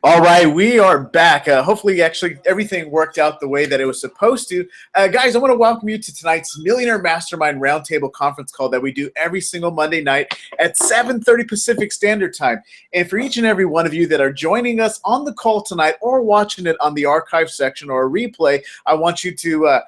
All right, we are back. Hopefully, actually, everything worked out the way that it was supposed to. Guys, I want to welcome you to tonight's Millionaire Mastermind Roundtable conference call that we do every single Monday night at 7:30 Pacific Standard Time. And for each and every one of you that are joining us on the call tonight or watching it on the archive section or a replay, I want you to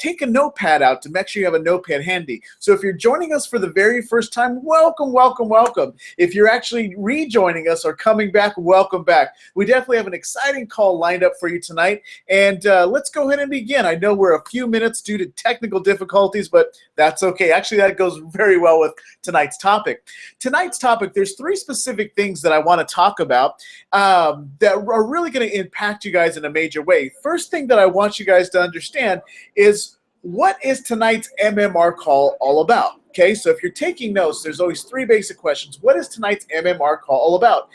take a notepad out to make sure you have a notepad handy. So if you're joining us for the very first time, welcome, welcome, welcome. If you're actually rejoining us or coming back, welcome back. We definitely have an exciting call lined up for you tonight, and let's go ahead and begin. I know we're a few minutes due to technical difficulties, but that's okay. Actually, that goes very well with tonight's topic. Tonight's topic, there's three specific things that I want to talk about that are really going to impact you guys in a major way. First thing that I want you guys to understand is, what is tonight's MMR call all about? Okay, so if you're taking notes, there's always three basic questions. What is tonight's MMR call all about?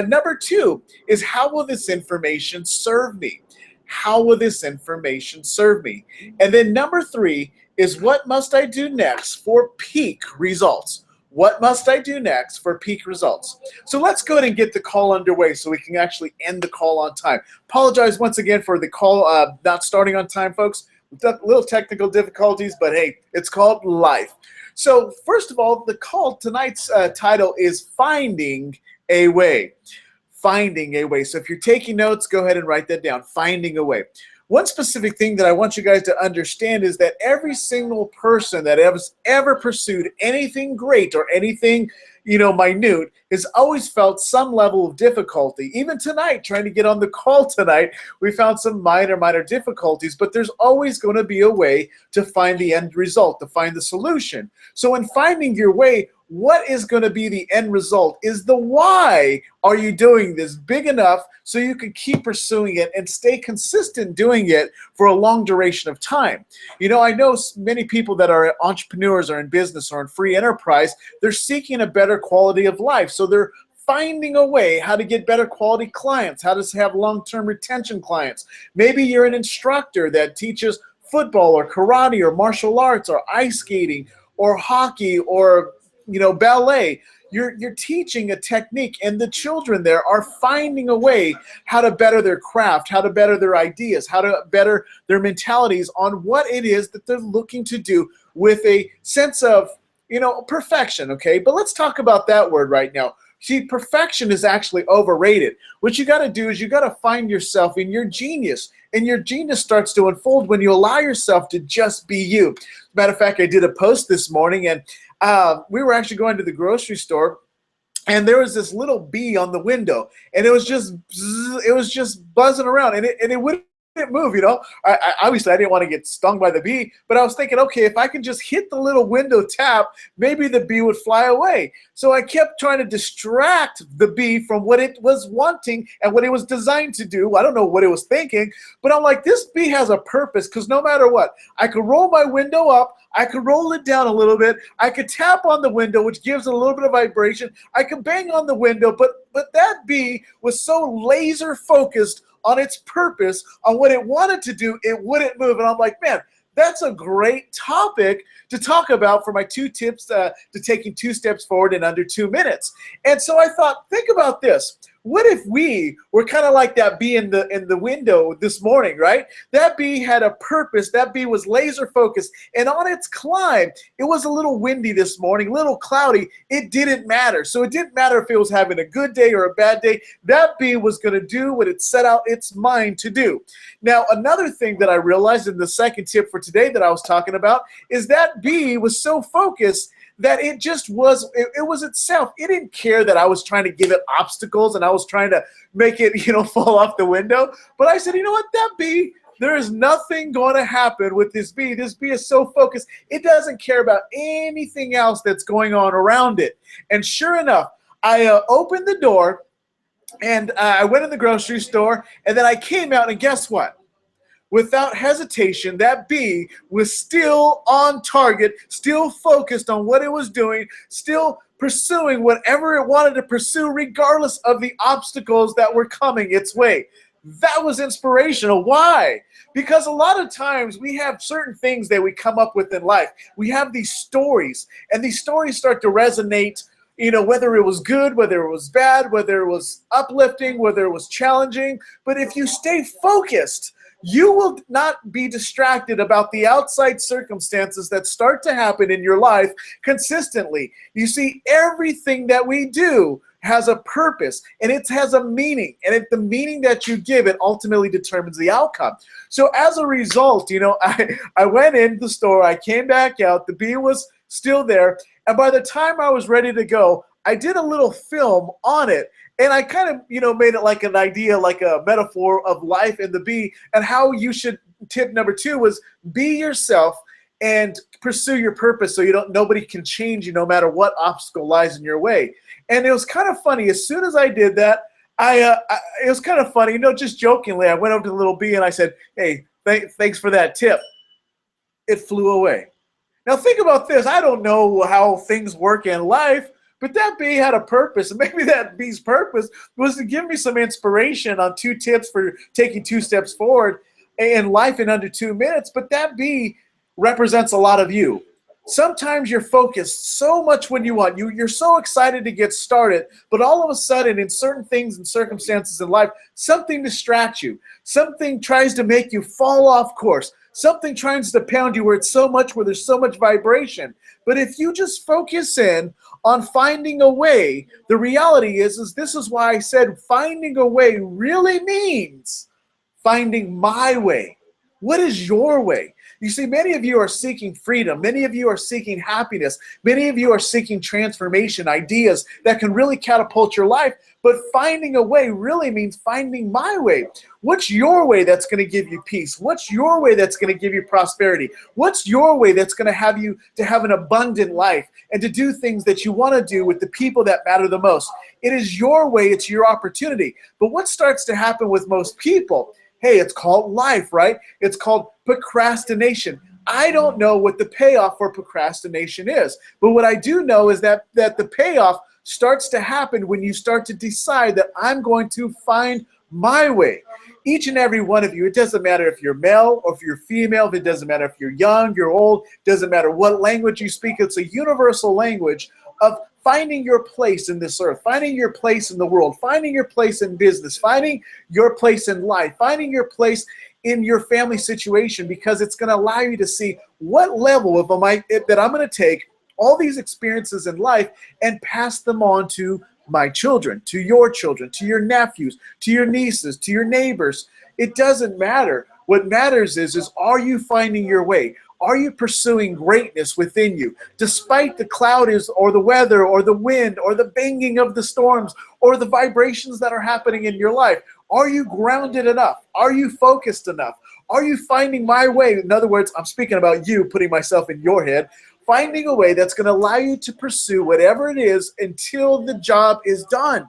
Number two is, how will this information serve me? How will this information serve me? And then number three is, what must I do next for peak results? What must I do next for peak results? So let's go ahead and get the call underway so we can actually end the call on time. Apologize once again for the call not starting on time, folks. We've got little technical difficulties, but hey, it's called life. So first of all, the call tonight's title is Finding a Way. Finding a Way. So if you're taking notes, go ahead and write that down. Finding a Way. One specific thing that I want you guys to understand is that every single person that has ever pursued anything great or anything, minute, has always felt some level of difficulty. Even tonight, trying to get on the call tonight, we found some minor difficulties, but there's always going to be a way to find the end result, to find the solution. So in finding your way, what is going to be the end result is the why are you doing this big enough so you can keep pursuing it and stay consistent doing it for a long duration of time. I know many people that are entrepreneurs or in business or in free enterprise, they're seeking a better quality of life. So they're finding a way how to get better quality clients, how to have long-term retention clients. Maybe you're an instructor that teaches football or karate or martial arts or ice skating or hockey or ballet. You're teaching a technique, and the children there are finding a way how to better their craft, how to better their ideas, how to better their mentalities on what it is that they're looking to do with a sense of, perfection, okay? But let's talk about that word right now. See, perfection is actually overrated. What you got to do is you got to find yourself in your genius, and your genius starts to unfold when you allow yourself to just be you. As a matter of fact, I did a post this morning, and we were actually going to the grocery store, and there was this little bee on the window, and it was just buzzing around, and it wouldn't move. Obviously I didn't want to get stung by the bee, but I was thinking, okay, if I can just hit the little window tap, maybe the bee would fly away. So I kept trying to distract the bee from what it was wanting and what it was designed to do. I don't know what it was thinking, but I'm like, this bee has a purpose, because no matter what, I could roll my window up, I could roll it down a little bit, I could tap on the window, which gives it a little bit of vibration, I could bang on the window, but that bee was so laser focused on its purpose, on what it wanted to do, it wouldn't move. And I'm like, man, that's a great topic to talk about for my 2 tips to taking 2 steps forward in under 2 minutes. And so I thought, think about this. What if we were kind of like that bee in the window this morning, right? That bee had a purpose. That bee was laser focused. And on its climb, it was a little windy this morning, a little cloudy. It didn't matter. So it didn't matter if it was having a good day or a bad day. That bee was going to do what it set out its mind to do. Now, another thing that I realized in the second tip for today that I was talking about is that bee was so focused that it just was, it was itself. It didn't care that I was trying to give it obstacles and I was trying to make it, fall off the window. But I said, you know what, that bee, there is nothing going to happen with this bee. This bee is so focused, it doesn't care about anything else that's going on around it. And sure enough, I opened the door and I went in the grocery store, and then I came out, and guess what? Without hesitation, that bee was still on target, still focused on what it was doing, still pursuing whatever it wanted to pursue, regardless of the obstacles that were coming its way. That was inspirational. Why? Because a lot of times we have certain things that we come up with in life. We have these stories, and these stories start to resonate whether it was good, whether it was bad, whether it was uplifting, whether it was challenging. But if you stay focused, you will not be distracted about the outside circumstances that start to happen in your life consistently. You see, everything that we do has a purpose, and it has a meaning, and the meaning that you give it ultimately determines the outcome. So as a result, I went in the store, I came back out, the bee was still there, and by the time I was ready to go, I did a little film on it. And I kind of, made it like an idea, like a metaphor of life and the bee, and how you should. Tip number 2 was be yourself and pursue your purpose, so nobody can change you no matter what obstacle lies in your way. And it was kind of funny. As soon as I did that, it was kind of funny, just jokingly. I went over to the little bee and I said, "Hey, thanks for that tip." It flew away. Now think about this. I don't know how things work in life, but that bee had a purpose, and maybe that bee's purpose was to give me some inspiration on 2 tips for taking 2 steps forward in life in under 2 minutes. But that bee represents a lot of you. Sometimes you're focused so much when you want. You're so excited to get started, but all of a sudden in certain things and circumstances in life, something distracts you. Something tries to make you fall off course. Something tries to pound you where there's so much vibration. But if you just focus in on finding a way, the reality is this is why I said finding a way really means finding my way. What is your way? You see, many of you are seeking freedom. Many of you are seeking happiness. Many of you are seeking transformation, ideas that can really catapult your life. But finding a way really means finding my way. What's your way that's going to give you peace? What's your way that's going to give you prosperity? What's your way that's going to have you to have an abundant life and to do things that you want to do with the people that matter the most? It is your way. It's your opportunity. But what starts to happen with most people? Hey, it's called life, right? It's called procrastination. I don't know what the payoff for procrastination is. But what I do know is that the payoff starts to happen when you start to decide that I'm going to find my way. Each and every one of you, it doesn't matter if you're male or if you're female, it doesn't matter if you're young, you're old, it doesn't matter what language you speak, it's a universal language of finding your place in this earth, finding your place in the world, finding your place in business, finding your place in life, finding your place in your family situation, because it's going to allow you to see what level that I'm going to take all these experiences in life and pass them on to my children, to your nephews, to your nieces, to your neighbors. It doesn't matter. What matters is are you finding your way? Are you pursuing greatness within you? Despite the clouds or the weather or the wind or the banging of the storms or the vibrations that are happening in your life, are you grounded enough? Are you focused enough? Are you finding my way? In other words, I'm speaking about you, putting myself in your head, finding a way that's going to allow you to pursue whatever it is until the job is done.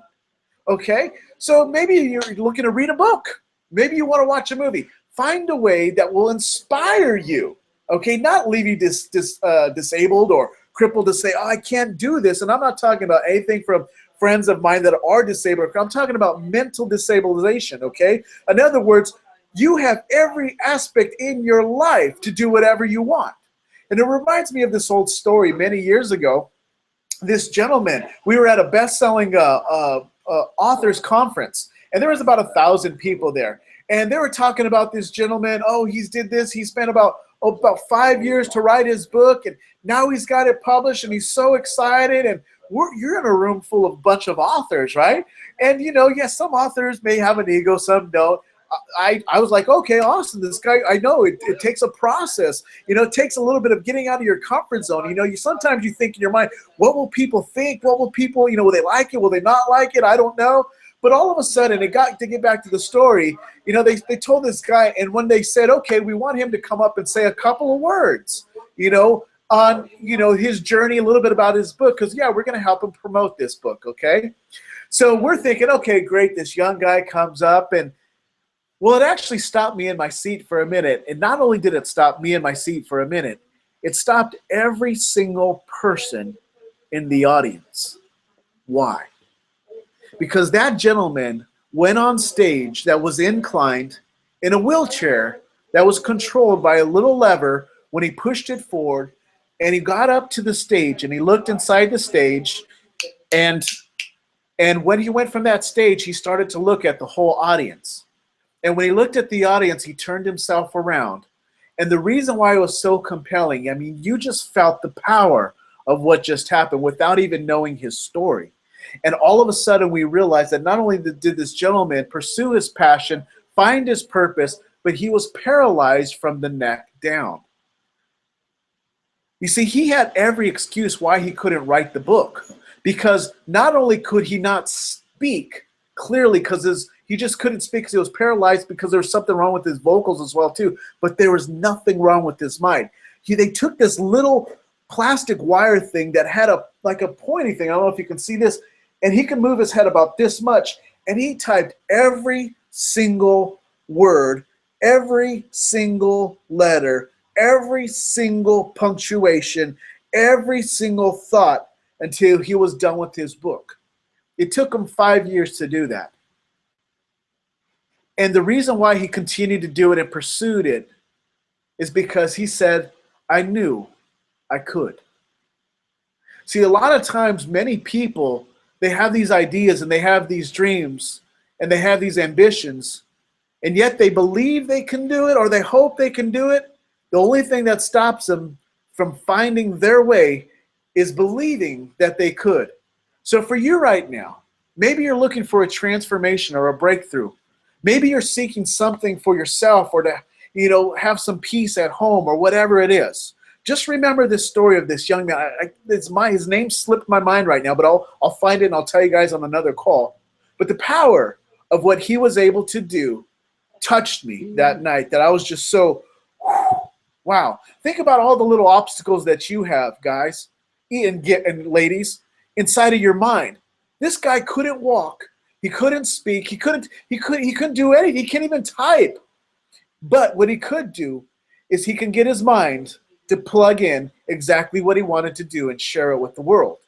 Okay? So maybe you're looking to read a book. Maybe you want to watch a movie. Find a way that will inspire you. Okay, not leave you disabled or crippled to say, oh, I can't do this. And I'm not talking about anything from friends of mine that are disabled. I'm talking about mental disabilization, okay? In other words, you have every aspect in your life to do whatever you want. And it reminds me of this old story many years ago. This gentleman, we were at a best-selling authors conference, and there was about 1,000 people there. And they were talking about this gentleman. Oh, he's did this. He spent about 5 years to write his book, and now he's got it published, and he's so excited. And you're in a room full of a bunch of authors, right? And, yes, some authors may have an ego, some don't. I was like, okay, awesome. This guy, I know it takes a process. It takes a little bit of getting out of your comfort zone. Sometimes you think in your mind, what will people think? What will people, will they like it? Will they not like it? I don't know. But all of a sudden, to get back to the story, they told this guy, and when they said, okay, we want him to come up and say a couple of words, on, his journey, a little bit about his book, because, yeah, we're going to help him promote this book, okay? So we're thinking, okay, great, this young guy comes up, and, well, it actually stopped me in my seat for a minute. And not only did it stop me in my seat for a minute, it stopped every single person in the audience. Why? Because that gentleman went on stage that was inclined in a wheelchair that was controlled by a little lever when he pushed it forward, and he got up to the stage and he looked inside the stage And when he went from that stage, he started to look at the whole audience. And when he looked at the audience, he turned himself around. And the reason why it was so compelling, I mean, you just felt the power of what just happened without even knowing his story. And all of a sudden, we realized that not only did this gentleman pursue his passion, find his purpose, but he was paralyzed from the neck down. You see, he had every excuse why he couldn't write the book, because not only could he not speak clearly because he just couldn't speak because he was paralyzed, because there was something wrong with his vocals as well too, but there was nothing wrong with his mind. They took this little plastic wire thing that had like a pointy thing, I don't know if you can see this, and he could move his head about this much, and he typed every single word, every single letter, every single punctuation, every single thought until he was done with his book. It took him 5 years to do that. And the reason why he continued to do it and pursued it is because he said, I knew I could. See, a lot of times, many people, they have these ideas and they have these dreams and they have these ambitions, and yet they believe they can do it or they hope they can do it. The only thing that stops them from finding their way is believing that they could. So for you right now, maybe you're looking for a transformation or a breakthrough. Maybe you're seeking something for yourself or to, have some peace at home or whatever it is. Just remember this story of this young man. His name slipped my mind right now, but I'll find it and I'll tell you guys on another call. But the power of what he was able to do touched me that night, that I was just so, wow. Think about all the little obstacles that you have, guys and ladies, inside of your mind. This guy couldn't walk. He couldn't speak. He couldn't do anything. He can't even type. But what he could do is he can get his mind to plug in exactly what he wanted to do and share it with the world.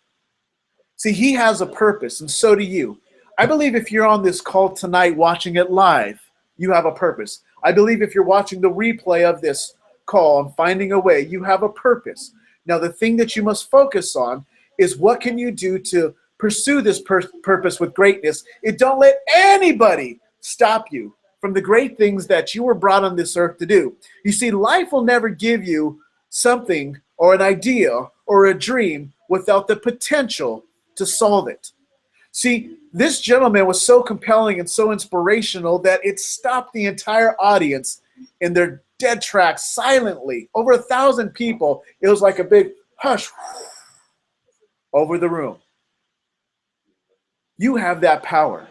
See, he has a purpose, and so do you. I believe if you're on this call tonight watching it live, you have a purpose. I believe if you're watching the replay of this call and finding a way, you have a purpose. Now, the thing that you must focus on is what can you do to pursue this purpose with greatness. And don't let anybody stop you from the great things that you were brought on this earth to do. You see, life will never give you something or an idea or a dream without the potential to solve it. See, this gentleman was so compelling and so inspirational that it stopped the entire audience in their dead tracks silently. Over 1,000 people. It was like a big hush over the room. You have that power.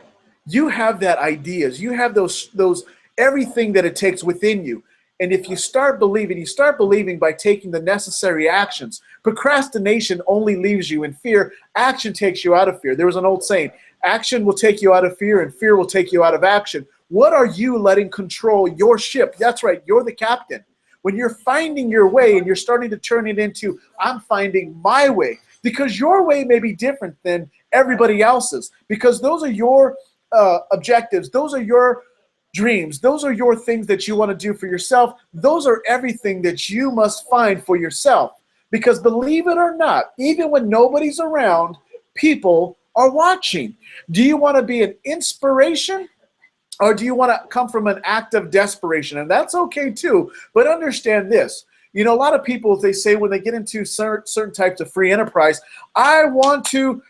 You have that ideas. You have those everything that it takes within you. And if you start believing by taking the necessary actions. Procrastination only leaves you in fear. Action takes you out of fear. There was an old saying, action will take you out of fear and fear will take you out of action. What are you letting control your ship? That's right, you're the captain. When you're finding your way and you're starting to turn it into, I'm finding my way. Because your way may be different than everybody else's. Because those are your objectives. Those are your dreams. Those are your things that you want to do for yourself. Those are everything that you must find for yourself. Because believe it or not, even when nobody's around, people are watching. Do you want to be an inspiration? Or do you want to come from an act of desperation? And that's okay too. But understand this. A lot of people, they say when they get into certain types of free enterprise, I want to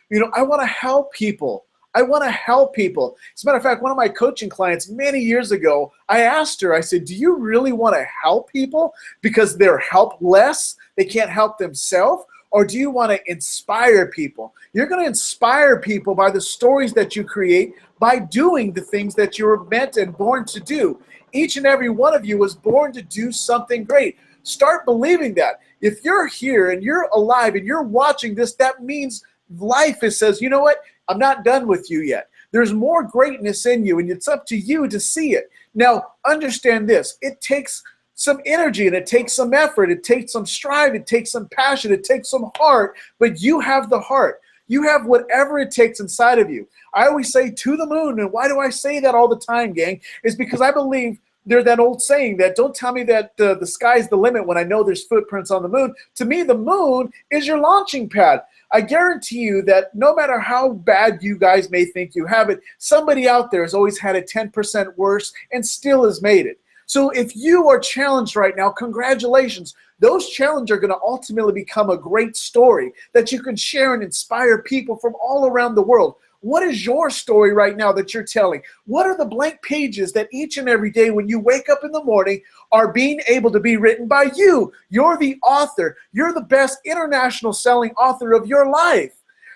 help people. I want to help people. As a matter of fact, one of my coaching clients many years ago, I asked her, I said, do you really want to help people because they're helpless? They can't help themselves? Or do you want to inspire people? You're going to inspire people by the stories that you create, by doing the things that you were meant and born to do. Each and every one of you was born to do something great. Start believing that. If you're here and you're alive and you're watching this, that means life says, you know what? I'm not done with you yet. There's more greatness in you, and it's up to you to see it. Now, understand this. It takes some energy, and it takes some effort. It takes some strive. It takes some passion. It takes some heart, but you have the heart. You have whatever it takes inside of you. I always say to the moon, and why do I say that all the time, gang? Is because I believe There's that old saying that don't tell me that the sky's the limit when I know there's footprints on the moon. To me, the moon is your launching pad. I guarantee you that no matter how bad you guys may think you have it, somebody out there has always had it 10% worse and still has made it. So if you are challenged right now, congratulations. Those challenges are going to ultimately become a great story that you can share and inspire people from all around the world. What is your story right now that you're telling? What are the blank pages that each and every day when you wake up in the morning are being able to be written by you? You're the author. You're the best international selling author of your life.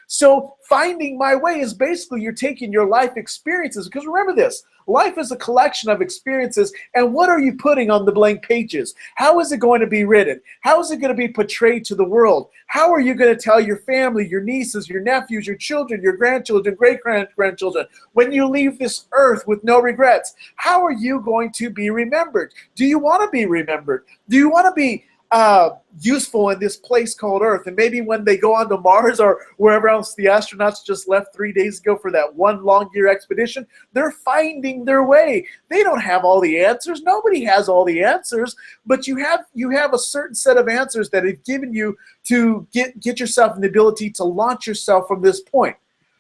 So finding my way is basically you're taking your life experiences, because remember this, life is a collection of experiences, and what are you putting on the blank pages? How is it going to be written? How is it going to be portrayed to the world? How are you going to tell your family, your nieces, your nephews, your children, your grandchildren, great-grandchildren, when you leave this earth with no regrets? How are you going to be remembered? Do you want to be remembered? Do you want to be useful in this place called Earth? And maybe when they go on to Mars or wherever else the astronauts just left 3 days ago for that one long year expedition, they're finding their way. They don't have all the answers. Nobody has all the answers, but you have a certain set of answers that have given you to get yourself the ability to launch yourself from this point.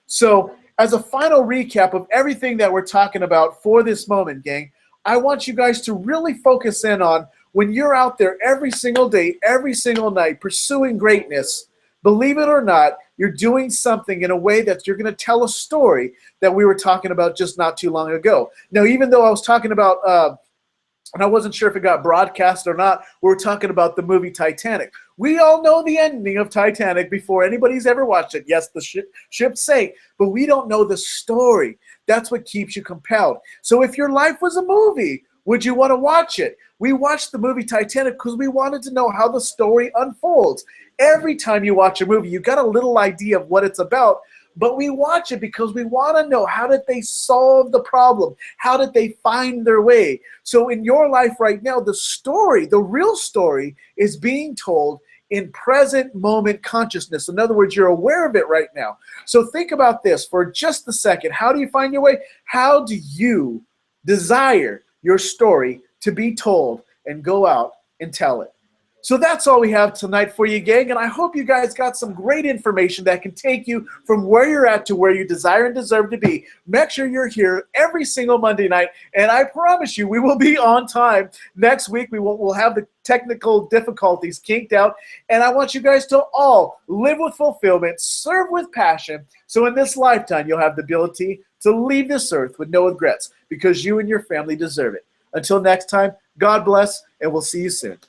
So as a final recap of everything that we're talking about for this moment, gang, I want you guys to really focus in on when you're out there every single day, every single night, pursuing greatness, believe it or not, you're doing something in a way that you're going to tell a story that we were talking about just not too long ago. Now, even though I was talking about, and I wasn't sure if it got broadcast or not, we were talking about the movie Titanic. We all know the ending of Titanic before anybody's ever watched it. Yes, the ship sank, but we don't know the story. That's what keeps you compelled. So if your life was a movie, would you want to watch it? We watched the movie Titanic because we wanted to know how the story unfolds. Every time you watch a movie, you got a little idea of what it's about, but we watch it because we want to know, how did they solve the problem? How did they find their way? So in your life right now, the story, the real story, is being told in present moment consciousness. In other words, you're aware of it right now. So think about this for just a second. How do you find your way? How do you desire your story to be told and go out and tell it? So that's all we have tonight for you, gang, and I hope you guys got some great information that can take you from where you're at to where you desire and deserve to be. Make sure you're here every single Monday night, and I promise you we will be on time. Next week we'll have the technical difficulties kinked out, and I want you guys to all live with fulfillment, serve with passion, so in this lifetime you'll have the ability to leave this earth with no regrets, because you and your family deserve it. Until next time, God bless, and we'll see you soon.